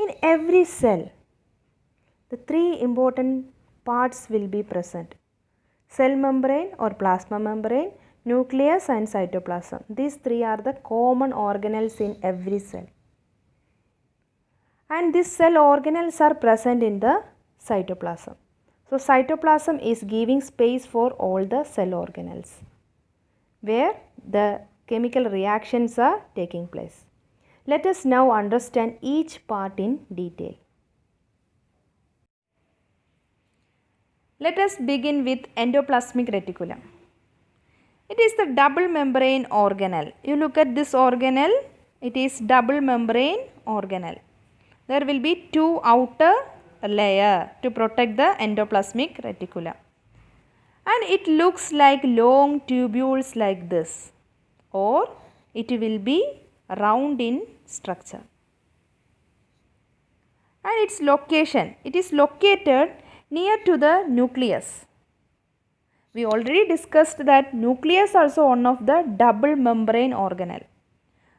in every cell, the three important parts will be present: cell membrane or plasma membrane, nucleus and cytoplasm. These three are the common organelles in every cell. And these cell organelles are present in the cytoplasm. So cytoplasm is giving space for all the cell organelles where the chemical reactions are taking place. Let us now understand each part in detail. Let us begin with endoplasmic reticulum. It is the double membrane organelle. You look at this organelle, it is double membrane organelle. There will be two outer layer to protect the endoplasmic reticulum. And it looks like long tubules like this, or it will be round in structure. And its location, it is located near to the nucleus. We already discussed that nucleus also one of the double membrane organelle.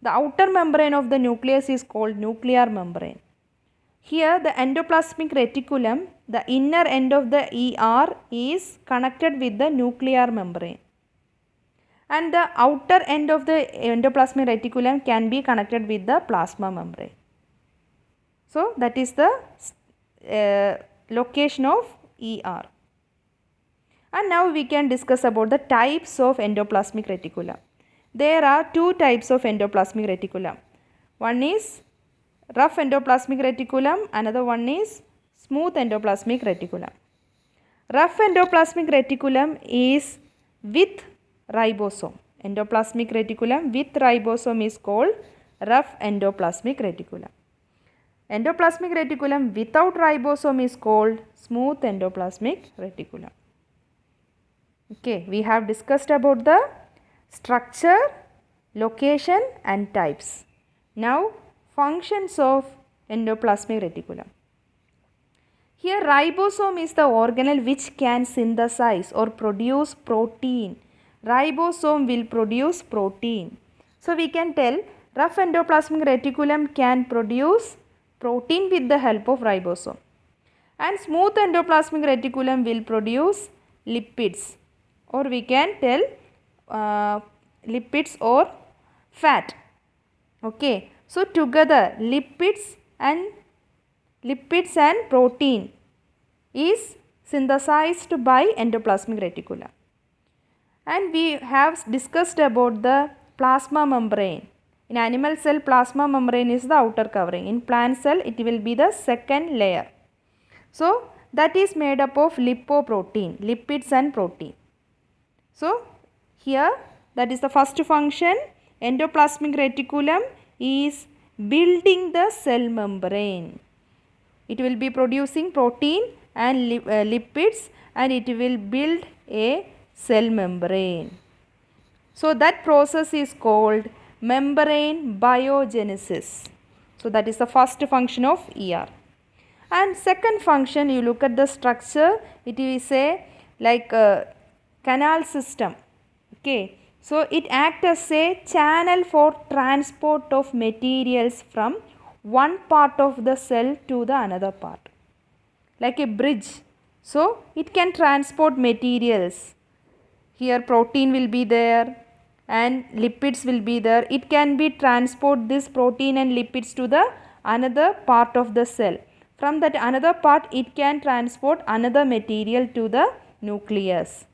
The outer membrane of the nucleus is called nuclear membrane. Here the endoplasmic reticulum, the inner end of the ER is connected with the nuclear membrane. And the outer end of the endoplasmic reticulum can be connected with the plasma membrane. So that is the location of ER. And now we can discuss about the types of endoplasmic reticulum. There are two types of endoplasmic reticulum. One is rough endoplasmic reticulum, another one is smooth endoplasmic reticulum. Rough endoplasmic reticulum is with ribosome. Endoplasmic reticulum with ribosome is called rough endoplasmic reticulum. Endoplasmic reticulum without ribosome is called smooth endoplasmic reticulum. Okay, we have discussed about the structure, location and types. Now, functions of endoplasmic reticulum. Here ribosome is the organelle which can synthesize or produce protein. Ribosome will produce protein. So we can tell rough endoplasmic reticulum can produce protein with the help of ribosome. And smooth endoplasmic reticulum will produce lipids, or we can tell lipids or fat. Okay. So together lipids and protein is synthesized by endoplasmic reticulum. And we have discussed about the plasma membrane. In animal cell, plasma membrane is the outer covering. In plant cell, it will be the second layer. So that is made up of lipoprotein, lipids and protein. So here that is the first function. Endoplasmic reticulum is building the cell membrane. It will be producing protein and lipids, and it will build a cell membrane. So that process is called membrane biogenesis. So that is the first function of ER. And second function, you look at the structure, it is a like a canal system. Okay. So it acts as a channel for transport of materials from one part of the cell to the another part, like a bridge. So it can transport materials. Here protein will be there and lipids will be there. It can be transport this protein and lipids to the another part of the cell. From that another part, it can transport another material to the nucleus.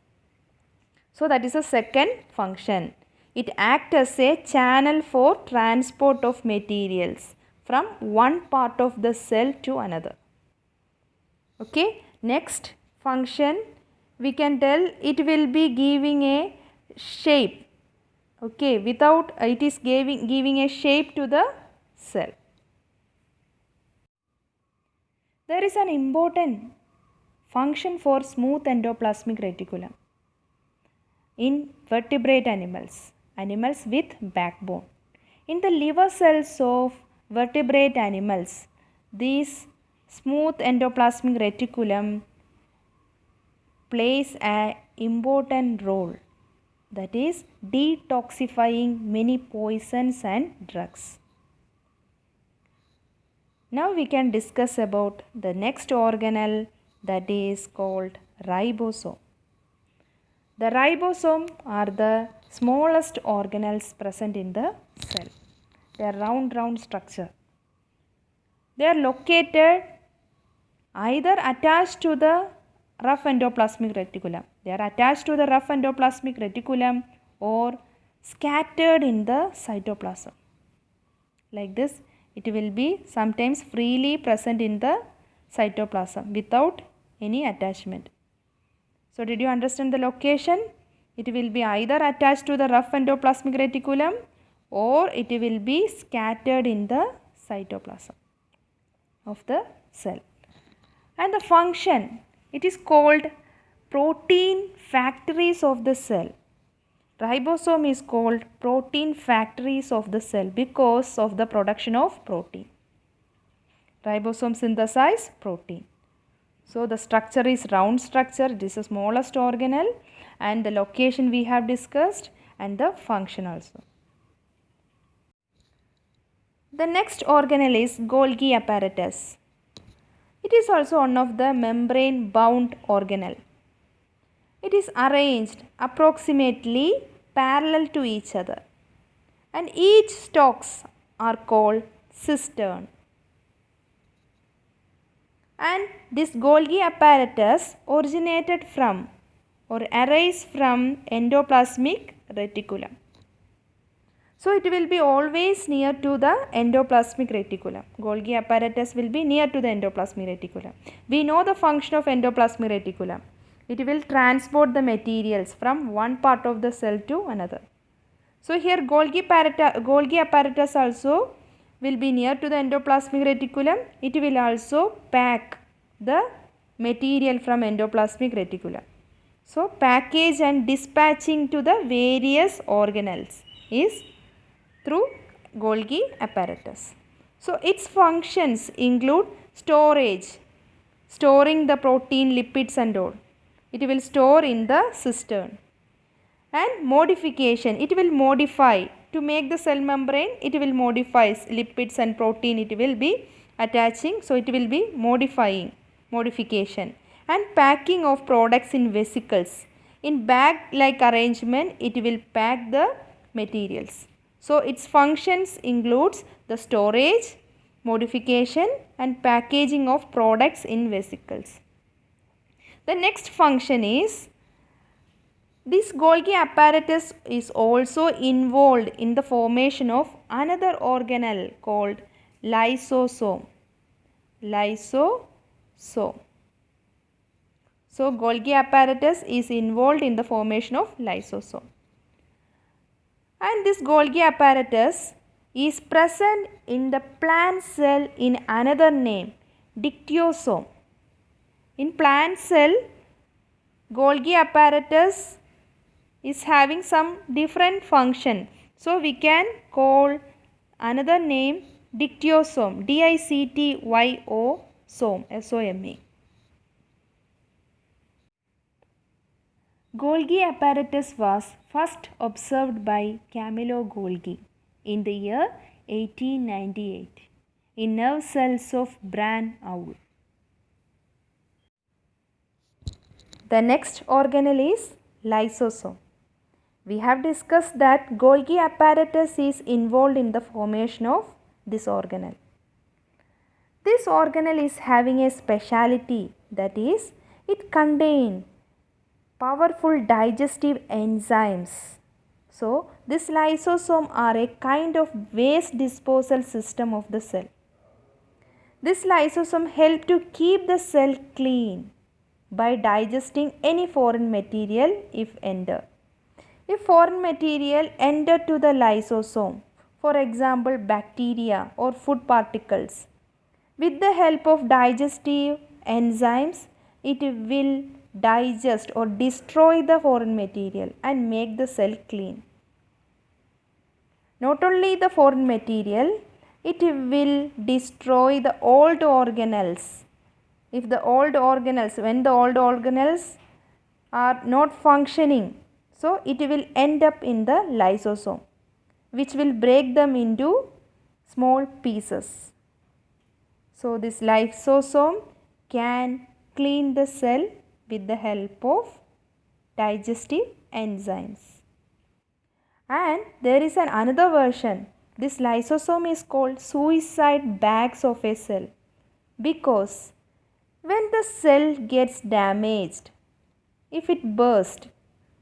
So that is the second function. It acts as a channel for transport of materials from one part of the cell to another. Okay. Next function, we can tell it will be giving a shape. Okay. Without it is giving a shape to the cell. There is an important function for smooth endoplasmic reticulum in vertebrate animals, animals with backbone. In the liver cells of vertebrate animals, this smooth endoplasmic reticulum plays an important role, that is detoxifying many poisons and drugs. Now we can discuss about the next organelle, that is called ribosome. The ribosome are the smallest organelles present in the cell. They are round structure. They are located either attached to the rough endoplasmic reticulum. They are attached to the rough endoplasmic reticulum or scattered in the cytoplasm. Like this, it will be sometimes freely present in the cytoplasm without any attachment. So did you understand the location? It will be either attached to the rough endoplasmic reticulum or it will be scattered in the cytoplasm of the cell. And the function, it is called protein factories of the cell. Ribosome is called protein factories of the cell because of the production of protein. Ribosome synthesize protein. So the structure is round structure. This is the smallest organelle and the location we have discussed and the function also. The next organelle is Golgi apparatus. It is also one of the membrane bound organelle. It is arranged approximately parallel to each other and each stalks are called cistern. And this Golgi apparatus originated from or arise from endoplasmic reticulum. So it will be always near to the endoplasmic reticulum. Golgi apparatus will be near to the endoplasmic reticulum. We know the function of endoplasmic reticulum. It will transport the materials from one part of the cell to another. So here Golgi apparatus also will be near to the endoplasmic reticulum. It will also pack the material from endoplasmic reticulum. So package and dispatching to the various organelles is through Golgi apparatus. So its functions include storage, storing the protein, lipids and all. It will store in the cistern. And modification, it will modify to make the cell membrane, it will modify lipids and protein, it will be attaching, so it will be modification. And packing of products in vesicles. In bag like arrangement, it will pack the materials. So its functions includes the storage, modification and packaging of products in vesicles. The next function is this Golgi apparatus is also involved in the formation of another organelle called lysosome. Lysosome. So Golgi apparatus is involved in the formation of lysosome. And this Golgi apparatus is present in the plant cell in another name, dictyosome. In plant cell, Golgi apparatus is having some different function. So we can call another name dictyosome, D-I-C-T-Y-O-SOME, S-O-M-E. Golgi apparatus was first observed by Camillo Golgi in the year 1898 in nerve cells of Bran owl. The next organelle is lysosome. We have discussed that Golgi apparatus is involved in the formation of this organelle. This organelle is having a speciality, that is, it contains powerful digestive enzymes. So, this lysosome are a kind of waste disposal system of the cell. This lysosome help to keep the cell clean by digesting any foreign material if enter. If foreign material enter to the lysosome, for example bacteria or food particles, with the help of digestive enzymes, it will digest or destroy the foreign material and make the cell clean. Not only the foreign material, it will destroy the old organelles. If the old organelles, when the old organelles are not functioning, so it will end up in the lysosome, which will break them into small pieces. So this lysosome can clean the cell with the help of digestive enzymes. And there is another version. This lysosome is called suicide bags of a cell because when the cell gets damaged, if it bursts,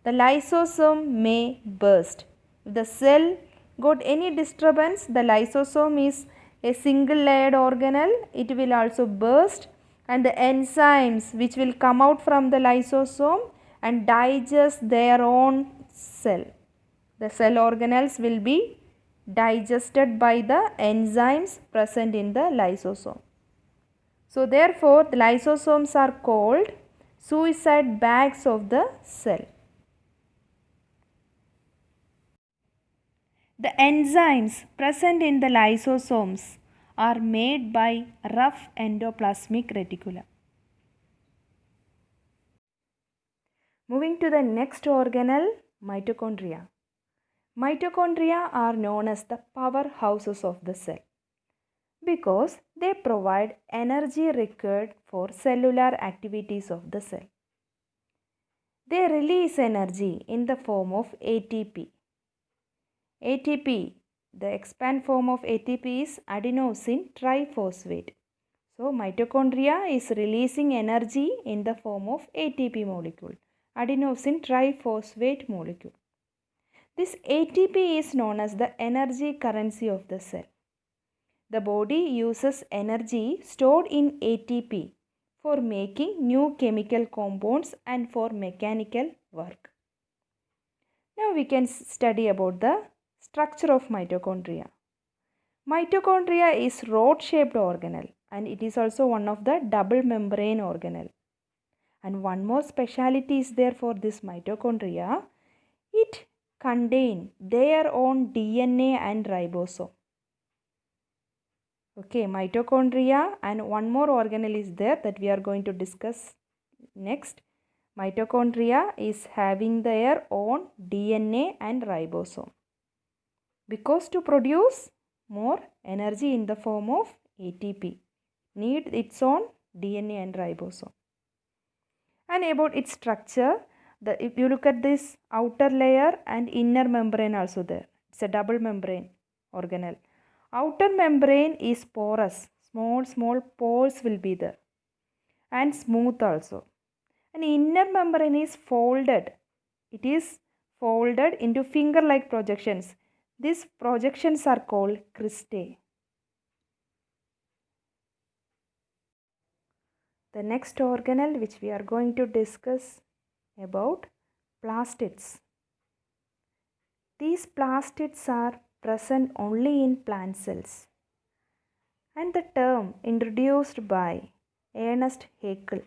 the lysosome may burst. If the cell got any disturbance, the lysosome is a single layered organelle, it will also burst, and the enzymes which will come out from the lysosome and digest their own cell. The cell organelles will be digested by the enzymes present in the lysosome. So therefore the lysosomes are called suicide bags of the cell. The enzymes present in the lysosomes are made by rough endoplasmic reticulum. Moving to the next organelle, mitochondria. Mitochondria are known as the powerhouses of the cell because they provide energy required for cellular activities of the cell. They release energy in the form of ATP. ATP, the expand form of ATP is adenosine triphosphate. So mitochondria is releasing energy in the form of ATP molecule, adenosine triphosphate molecule. This ATP is known as the energy currency of the cell. The body uses energy stored in ATP for making new chemical compounds and for mechanical work. Now we can study about the structure of mitochondria. Mitochondria is rod-shaped organelle and it is also one of the double membrane organelle. And one more speciality is there for this mitochondria. It contains their own DNA and ribosome. Okay, mitochondria and one more organelle is there that we are going to discuss next. Mitochondria is having their own DNA and ribosome because to produce more energy in the form of ATP need its own DNA and ribosome. And about its structure, if you look at this outer layer and inner membrane also there. It's a double membrane organelle. Outer membrane is porous, small pores will be there and smooth also. And inner membrane is folded. It is folded into finger-like projections. These projections are called cristae. The next organelle which we are going to discuss about plastids. These plastids are present only in plant cells. And the term introduced by Ernst Haeckel.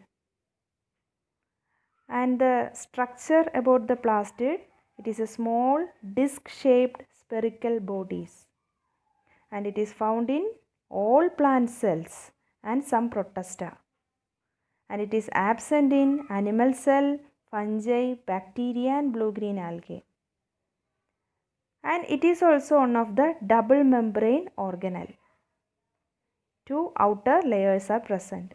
And the structure about the plastid, it is a small disc-shaped spherical bodies. And it is found in all plant cells and some protista. And it is absent in animal cell, fungi, bacteria and blue-green algae. And it is also one of the double membrane organelle. Two outer layers are present.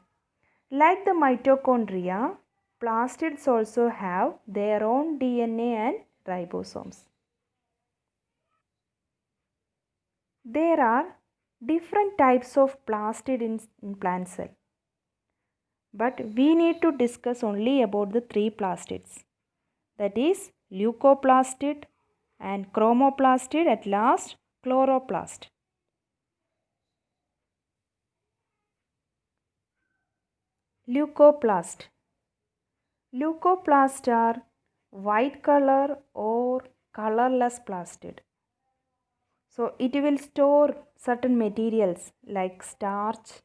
Like the mitochondria, plastids also have their own DNA and ribosomes. There are different types of plastid in plant cell. But we need to discuss only about the three plastids. That is leucoplastid and chromoplastid, at last chloroplast. Leucoplast. Leucoplast are white color or colorless plastid. So it will store certain materials like starch,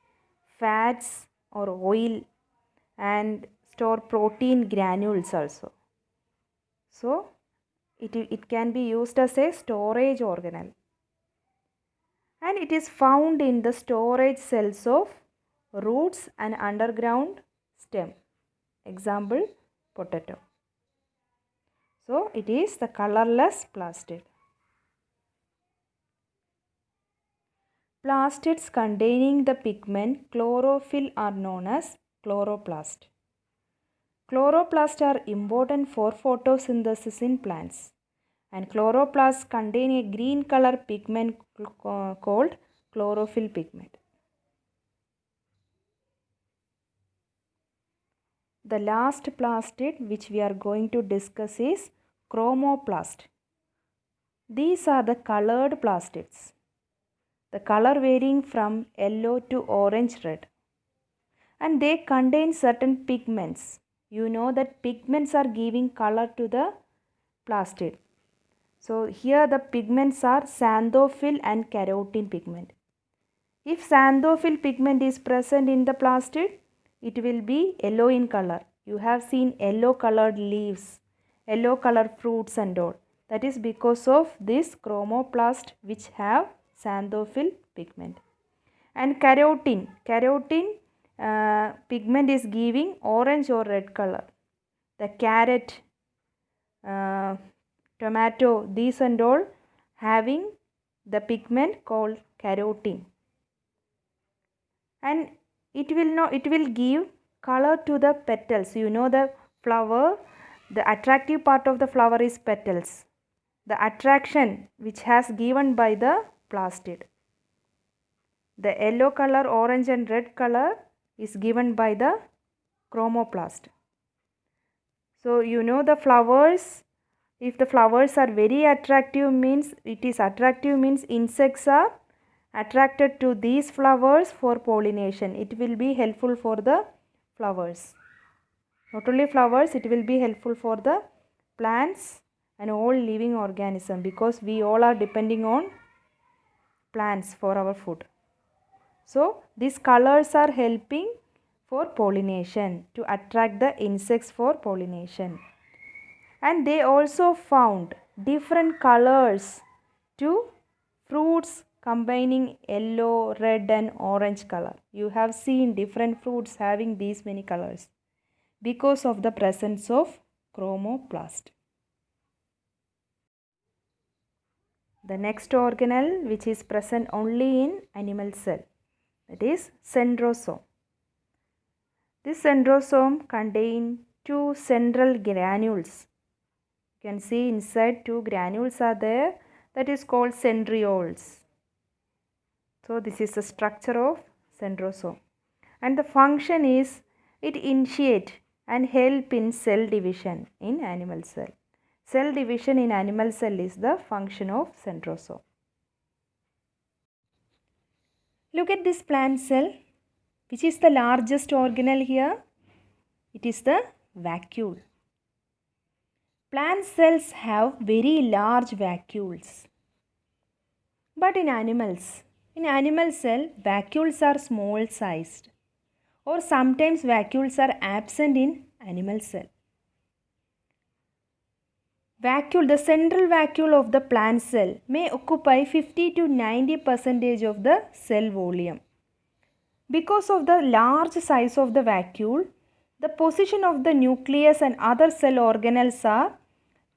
fats or oil and store protein granules also. So it can be used as a storage organelle. And it is found in the storage cells of roots and underground stem. Example, potato. So it is the colorless plastid. Plastids containing the pigment chlorophyll are known as chloroplast. Chloroplasts are important for photosynthesis in plants, and chloroplasts contain a green color pigment called chlorophyll pigment. The last plastid which we are going to discuss is chromoplast. These are the colored plastids. The color varying from yellow to orange red. And they contain certain pigments. You know that pigments are giving color to the plastid. So here the pigments are xanthophyll and carotene pigment. If xanthophyll pigment is present in the plastid, it will be yellow in color. You have seen yellow colored leaves, yellow colored fruits and all. That is because of this chromoplast which have xanthophyll pigment. And carotene pigment is giving orange or red color. The carrot, tomato, these and all having the pigment called carotene. And it will give color to the petals. You know the flower, the attractive part of the flower is petals. The attraction which has given by the plastid. The yellow color, orange and red color is given by the chromoplast. So you know the flowers, if the flowers are very attractive means insects are attracted to these flowers for pollination. It will be helpful for the flowers. Not only flowers, it will be helpful for the plants and all living organisms, because we all are depending on plants for our food. So these colors are helping for pollination, to attract the insects for pollination. And they also found different colors to fruits combining yellow, red and orange color. You have seen different fruits having these many colors because of the presence of chromoplast. The next organelle which is present only in animal cell, that is centrosome. This centrosome contains two central granules. You can see inside two granules are there, that is called centrioles. So this is the structure of centrosome, and the function is it initiate and help in cell division in animal cell. Cell division in animal cell is the function of centrosome. Look at this plant cell. Which is the largest organelle here? It is the vacuole. Plant cells have very large vacuoles. But in animal cell, vacuoles are small sized, or sometimes vacuoles are absent in animal cell. Vacuole, the central vacuole of the plant cell may occupy 50 to 90% of the cell volume. Because of the large size of the vacuole, the position of the nucleus and other cell organelles are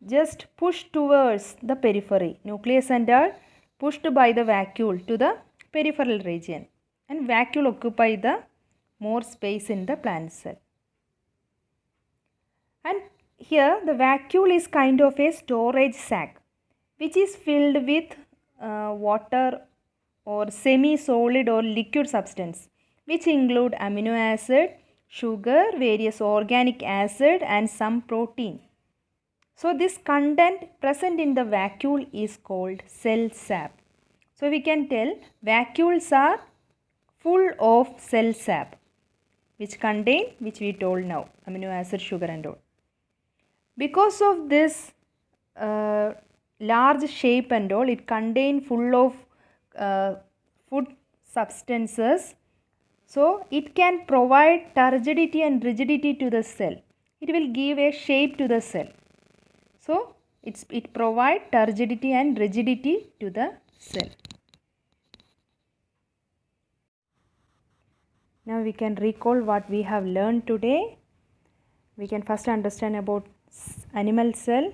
just pushed towards the periphery. Nucleus and are pushed by the vacuole to the peripheral region, and vacuole occupy the more space in the plant cell. And here the vacuole is kind of a storage sac which is filled with water or semi-solid or liquid substance, which include amino acid, sugar, various organic acid and some protein. So this content present in the vacuole is called cell sap. So we can tell vacuoles are full of cell sap, which we told now, amino acid, sugar and all. Because of this large shape and all, it contains full of food substances. So it can provide turgidity and rigidity to the cell. It will give a shape to the cell. So it provides turgidity and rigidity to the cell. Now we can recall what we have learned today. We can first understand about animal cell.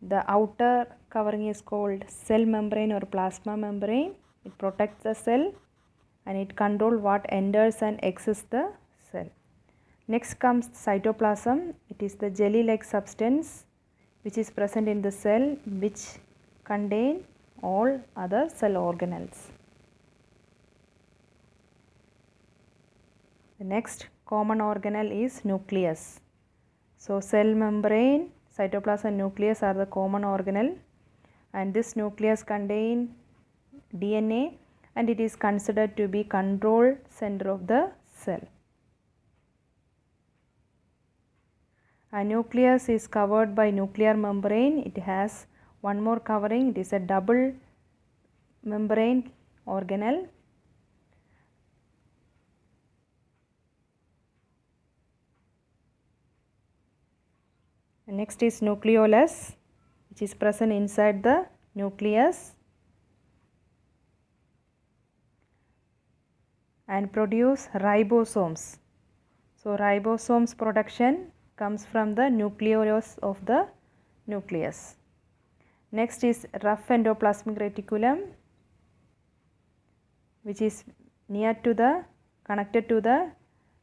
The outer covering is called cell membrane or plasma membrane. It protects the cell and it controls what enters and exits the cell. Next comes cytoplasm. It is the jelly-like substance which is present in the cell, which contain all other cell organelles. The next common organelle is nucleus. So cell membrane, cytoplasm and nucleus are the common organelle, and this nucleus contain DNA and it is considered to be control center of the cell. A nucleus is covered by nuclear membrane. It has one more covering. It is a double membrane organelle. Next is nucleolus, which is present inside the nucleus and produce ribosomes. So ribosomes production comes from the nucleolus of the nucleus. Next is rough endoplasmic reticulum, which is near to the connected to the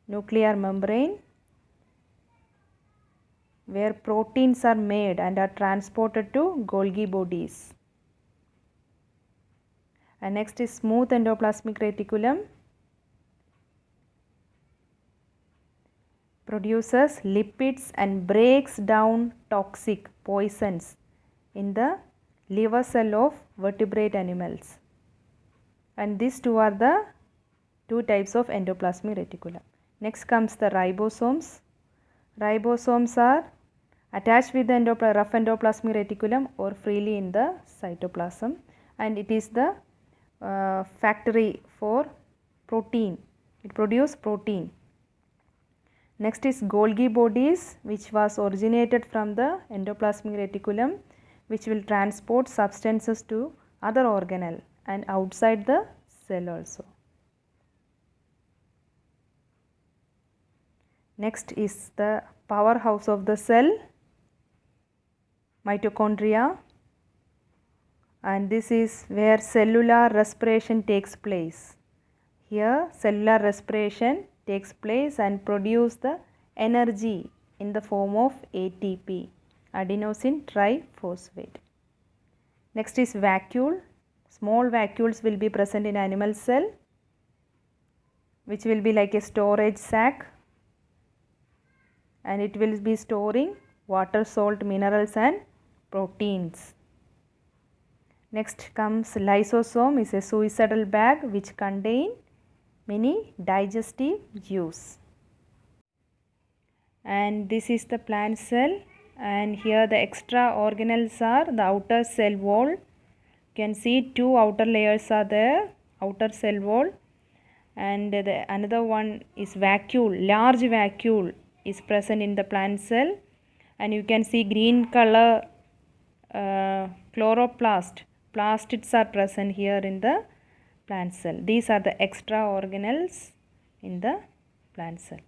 nuclear membrane, where proteins are made and are transported to Golgi bodies. And next is smooth endoplasmic reticulum, produces lipids and breaks down toxic poisons in the liver cell of vertebrate animals. And these two are the two types of endoplasmic reticulum. Next comes the ribosomes. Ribosomes are attached with the rough endoplasmic reticulum or freely in the cytoplasm, and it is the factory for protein. It produces protein. Next is Golgi bodies, which was originated from the endoplasmic reticulum, which will transport substances to other organelle and outside the cell also. Next is the powerhouse of the cell, mitochondria, and this is where cellular respiration takes place. Here cellular respiration takes place and produce the energy in the form of ATP, adenosine triphosphate. Next is vacuole. Small vacuoles will be present in animal cell, which will be like a storage sac, and it will be storing water, salt, minerals and proteins. Next comes lysosome, is a suicidal bag which contain many digestive juice. And this is the plant cell, and here the extra organelles are the outer cell wall. You can see two outer layers are there, outer cell wall, and another one is vacuole. Large vacuole is present in the plant cell, and you can see green color chloroplast. Plastids are present here in the plant cell. These are the extra organelles in the plant cell.